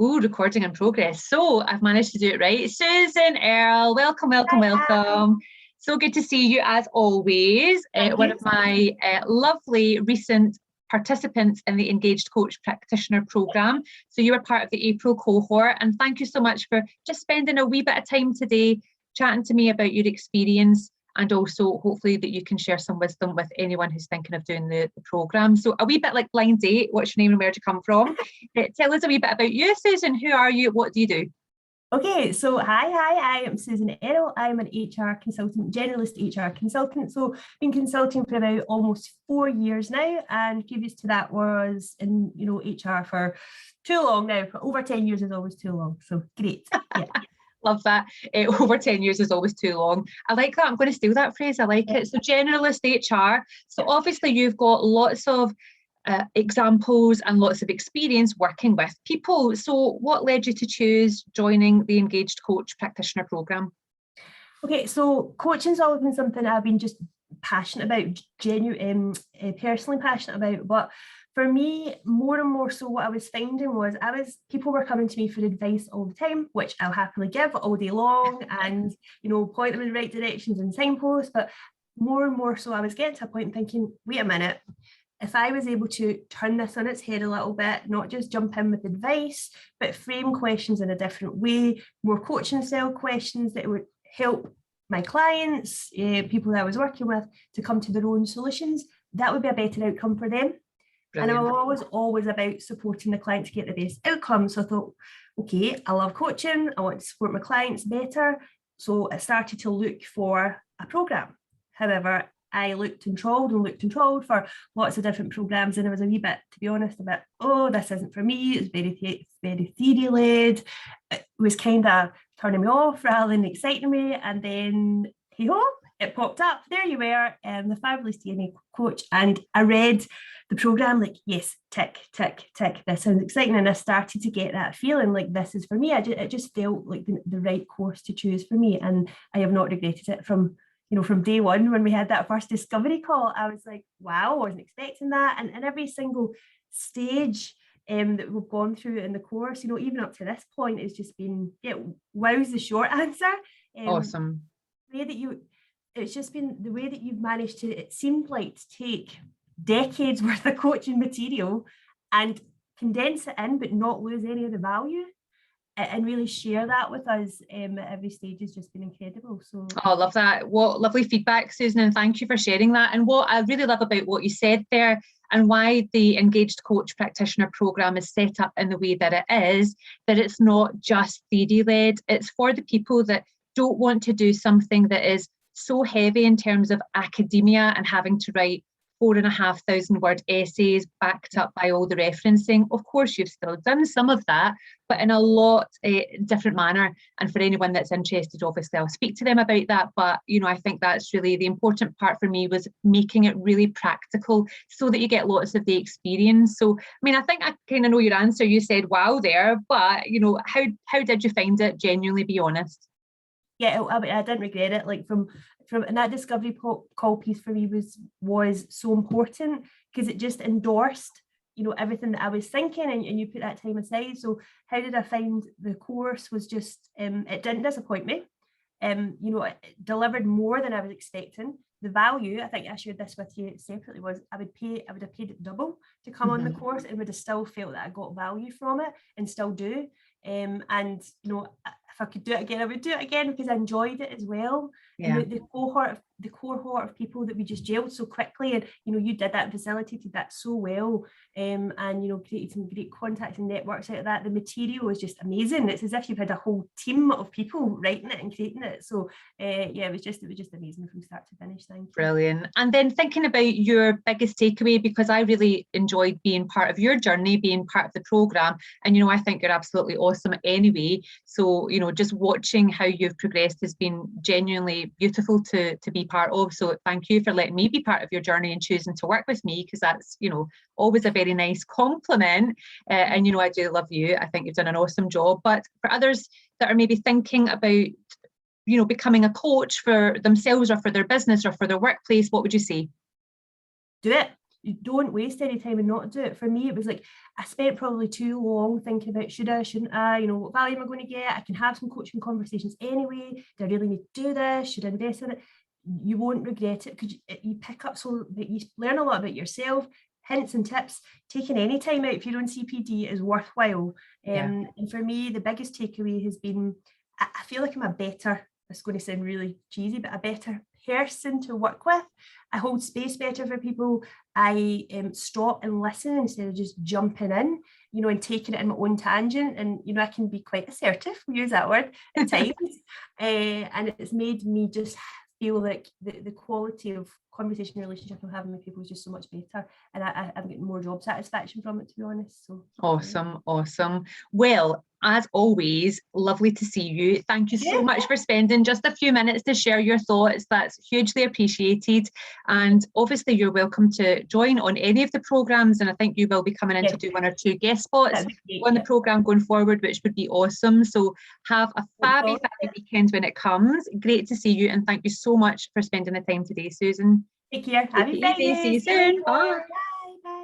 Oh, recording in progress. So I've managed to do it right. Susan, Earle, welcome, welcome, welcome. So good to see you as always. One of my lovely recent participants in the Engaged Coach Practitioner programme. So you were part of the April cohort, and thank you so much for just spending a wee bit of time today chatting to me about your experience, and also hopefully that you can share some wisdom with anyone who's thinking of doing the programme. So a wee bit like blind date, what's your name and where do you come from? Tell us a wee bit about you, Susan. Who are you? What do you do? Okay, so hi, I am Susan Earle. I'm an HR consultant, generalist HR consultant. So been consulting for about almost 4 years now, and previous to that was in HR for too long now. For over 10 years is always too long. So great. Yeah. Love that. Over 10 years is always too long. I like that. I'm going to steal that phrase. I like it. So generalist HR. So obviously you've got lots of examples and lots of experience working with people. So what led you to choose joining the Engaged Coach Practitioner programme? Okay, so coaching's always been something I've been just passionate about, personally passionate about. But for me, more and more so, what I was finding was people were coming to me for advice all the time, which I'll happily give all day long, and point them in the right directions and signposts. But more and more so, I was getting to a point thinking, wait a minute, if I was able to turn this on its head a little bit, not just jump in with advice, but frame questions in a different way, more coaching style questions that would help my clients, people that I was working with, to come to their own solutions, that would be a better outcome for them. Brilliant. And I'm always about supporting the client to get the best outcome. So I thought, okay, I love coaching, I want to support my clients better. So I started to look for a programme. However, I looked and trolled for lots of different programs, and I was a wee bit, to be honest, this isn't for me. It's very theory-led. It was kind of turning me off rather than exciting me. And then, hey-ho, it popped up. There you were, the Fabulous DNA Coach. And I read the program like, yes, tick, tick, tick. This sounds exciting. And I started to get that feeling like this is for me. It just felt like the right course to choose for me. And I have not regretted it from day one. When we had that first discovery call, I was like, wow, I wasn't expecting that. And every single stage that we've gone through in the course, even up to this point, has just been, wow's the short answer. Awesome. It's just been the way that you've managed to, it seemed like, to take decades worth of coaching material and condense it in, but not lose any of the value, and really share that with us at every stage has just been incredible. So I love that. What lovely feedback, Susan, and thank you for sharing that. And what I really love about what you said there, and why the Engaged Coach Practitioner programme is set up in the way that it is, that it's not just theory-led. It's for the people that don't want to do something that is so heavy in terms of academia and having to write 4,500 word essays backed up by all the referencing. Of course, you've still done some of that, but in a lot different manner. And for anyone that's interested, obviously I'll speak to them about that. But, I think that's really the important part for me, was making it really practical so that you get lots of the experience. So, I think I kind of know your answer. You said, wow, there, but, how did you find it? Genuinely, be honest. Yeah, I didn't regret it. Like from and that discovery call piece for me was so important, because it just endorsed everything that I was thinking, and you put that time aside. So how did I find the course? Was just it didn't disappoint me. It delivered more than I was expecting. The value, I think I shared this with you separately, was I would have paid it double to come on the course, and would have still felt that I got value from it, and still do. And if I could do it again, I would do it again, because I enjoyed it as well. Yeah. And the cohort of people that we just gelled so quickly, and you did that, facilitated that so well, and created some great contacts and networks out of that. The material was just amazing. It's as if you've had a whole team of people writing it and creating it. So it was just amazing from start to finish. Thank you. Brilliant. And then thinking about your biggest takeaway, because I really enjoyed being part of your journey, being part of the programme, and I think you're absolutely awesome anyway. So just watching how you've progressed has been genuinely beautiful to be part of. So thank you for letting me be part of your journey and choosing to work with me, because that's always a very nice compliment. And I do love you. I think you've done an awesome job. But for others that are maybe thinking about becoming a coach for themselves or for their business or for their workplace, what would you say? Do it. you don't waste any time and not do it. For me, it was like I spent probably too long thinking about should I, shouldn't I, you know, what value am I going to get? I can have some coaching conversations anyway. Do I really need to do this? Should I invest in it? You won't regret it because you pick up so that you learn a lot about yourself, hints and tips. Taking any time out for your own CPD is worthwhile. And for me, the biggest takeaway has been I feel like I'm a better, it's going to sound really cheesy, but a better person to work with. I hold space better for people. I stop and listen instead of just jumping in, you know, and taking it in my own tangent. And, you know, I can be quite assertive, we use that word at times. And it's made me just feel like the quality of conversation and relationship I'm having with people is just so much better. And I'm getting more job satisfaction from it, to be honest. So awesome. Well, as always, lovely to see you. Thank you so much for spending just a few minutes to share your thoughts. That's hugely appreciated. And obviously you're welcome to join on any of the programmes, and I think you will be coming in to do 1 or 2 guest spots on the programme going forward, which would be awesome. So have a fabulous weekend when it comes. Great to see you, and thank you so much for spending the time today, Susan. Take care. Happy Friday. See you soon. Bye.